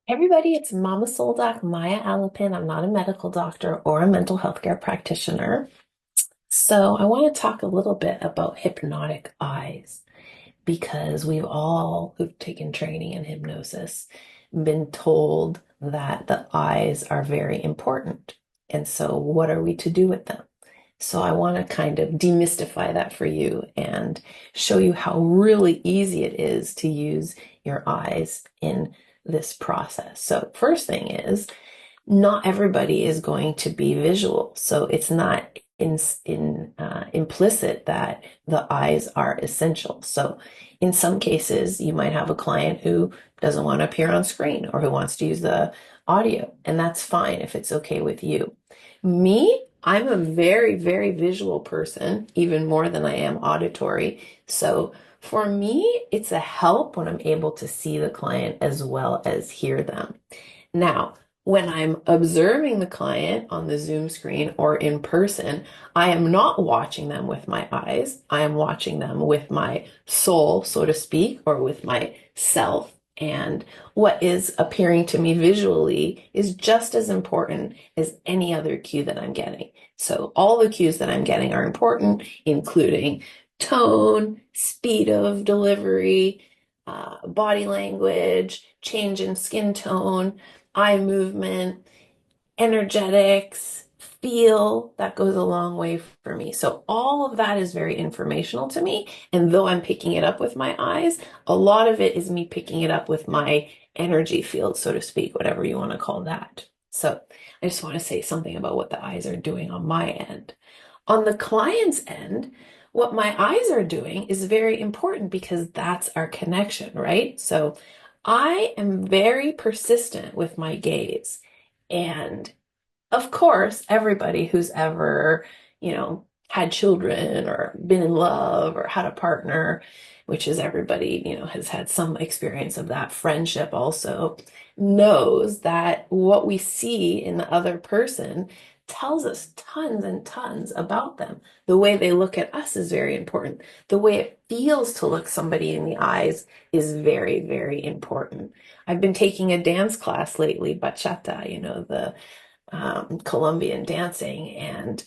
Everybody, it's Mama Soul Doc Maya Alapin. I'm not a medical doctor or a mental health care practitioner. So I want to talk a little bit about hypnotic eyes because we've all who've taken training in hypnosis been told that the eyes are very important. And so what are we to do with them? So I want to kind of demystify that for you and show you how really easy it is to use your eyes in this process. So first thing is not everybody is going to be visual. So it's not implicit that the eyes are essential. So in some cases, you might have a client who doesn't want to appear on screen or who wants to use the audio, and that's fine if it's okay with you. Me, I'm a very, very visual person, even more than I am auditory. So for me, it's a help when I'm able to see the client as well as hear them. Now, when I'm observing the client on the Zoom screen or in person, I am not watching them with my eyes. I am watching them with my soul, so to speak, or with my self. And what is appearing to me visually is just as important as any other cue that I'm getting. So all the cues that I'm getting are important, including tone, speed of delivery, body language, change in skin tone, eye movement, energetics, feel, that goes a long way for me. So all of that is very informational to me. And though I'm picking it up with my eyes, a lot of it is me picking it up with my energy field, so to speak, whatever you want to call that. So I just want to say something about what the eyes are doing on my end. On the client's end, what my eyes are doing is very important because that's our connection, right? So I am very persistent with my gaze. And of course, everybody who's ever, had children or been in love or had a partner, which is everybody, has had some experience of that friendship also, knows that what we see in the other person tells us tons and tons about them. The way they look at us is very important. The way it feels to look somebody in the eyes is very, very important. I've been taking a dance class lately, bachata, the Colombian dancing. And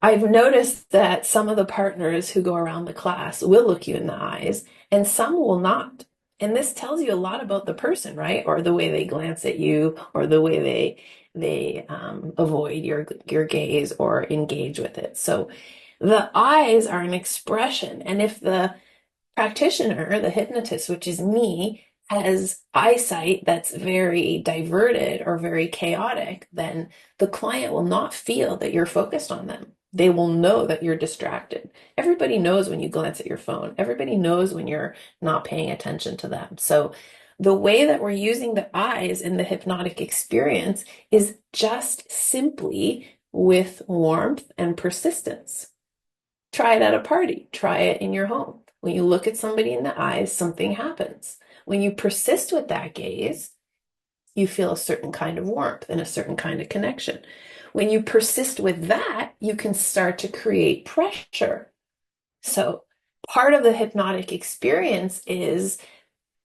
I've noticed that some of the partners who go around the class will look you in the eyes and some will not. And this tells you a lot about the person, right? Or the way they glance at you or the way they avoid your gaze or engage with it. So the eyes are an expression. And if the practitioner, the hypnotist, which is me, has eyesight that's very diverted or very chaotic, then the client will not feel that you're focused on them. They will know that you're distracted. Everybody knows when you glance at your phone. Everybody knows when you're not paying attention to them. So the way that we're using the eyes in the hypnotic experience is just simply with warmth and persistence. Try it at a party. Try it in your home. When you look at somebody in the eyes, something happens. When you persist with that gaze, you feel a certain kind of warmth and a certain kind of connection. When you persist with that, you can start to create pressure. So, part of the hypnotic experience is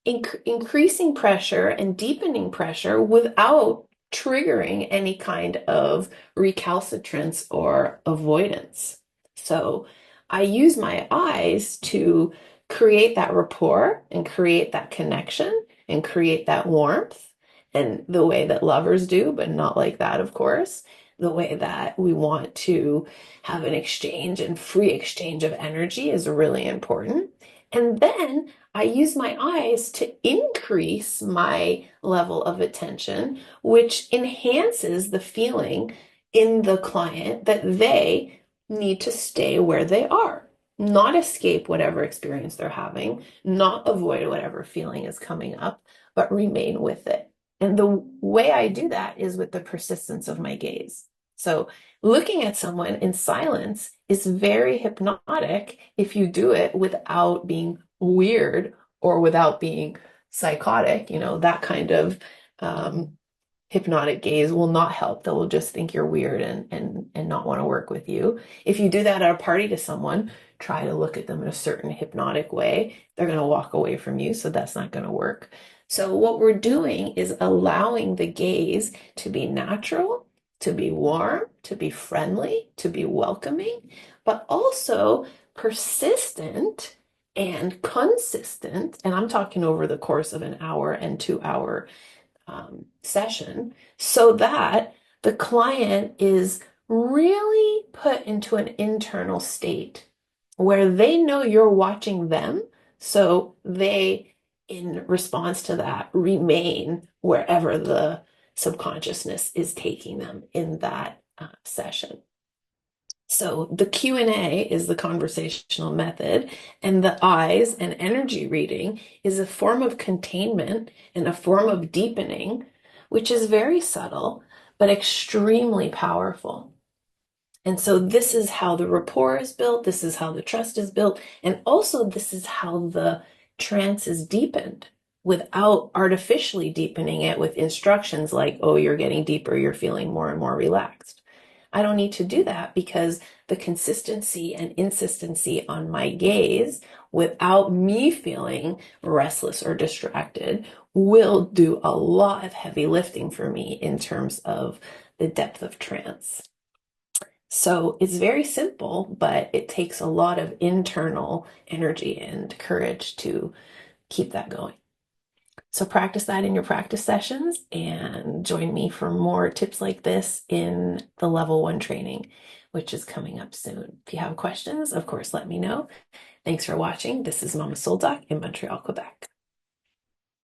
increasing pressure and deepening pressure without triggering any kind of recalcitrance or avoidance. So I use my eyes to create that rapport and create that connection and create that warmth and the way that lovers do, but not like that, of course. The way that we want to have an exchange and free exchange of energy is really important. And then I use my eyes to increase my level of attention, which enhances the feeling in the client that they need to stay where they are, not escape whatever experience they're having, not avoid whatever feeling is coming up, but remain with it. And the way I do that is with the persistence of my gaze. So looking at someone in silence is very hypnotic if you do it without being weird or without being psychotic. That kind of hypnotic gaze will not help. They'll just think you're weird and not want to work with you. If you do that at a party to someone, try to look at them in a certain hypnotic way, they're going to walk away from you. So that's not going to work. So what we're doing is allowing the gaze to be natural, to be warm, to be friendly, to be welcoming, but also persistent and consistent. And I'm talking over the course of an hour and 2 hour session, so that the client is really put into an internal state where they know you're watching them. So they, in response to that, remain wherever the subconsciousness is taking them in that session. So the Q&A is the conversational method, and the eyes and energy reading is a form of containment and a form of deepening, which is very subtle, but extremely powerful. And so this is how the rapport is built, this is how the trust is built, and also this is how the trance is deepened without artificially deepening it with instructions like, oh, you're getting deeper, you're feeling more and more relaxed. I don't need to do that because the consistency and insistency on my gaze without me feeling restless or distracted will do a lot of heavy lifting for me in terms of the depth of trance. So it's very simple, but it takes a lot of internal energy and courage to keep that going. So practice that in your practice sessions and join me for more tips like this in the level 1 training, which is coming up soon. If you have questions, of course, let me know. Thanks for watching. This is Mama Soul Doc in Montreal, Quebec.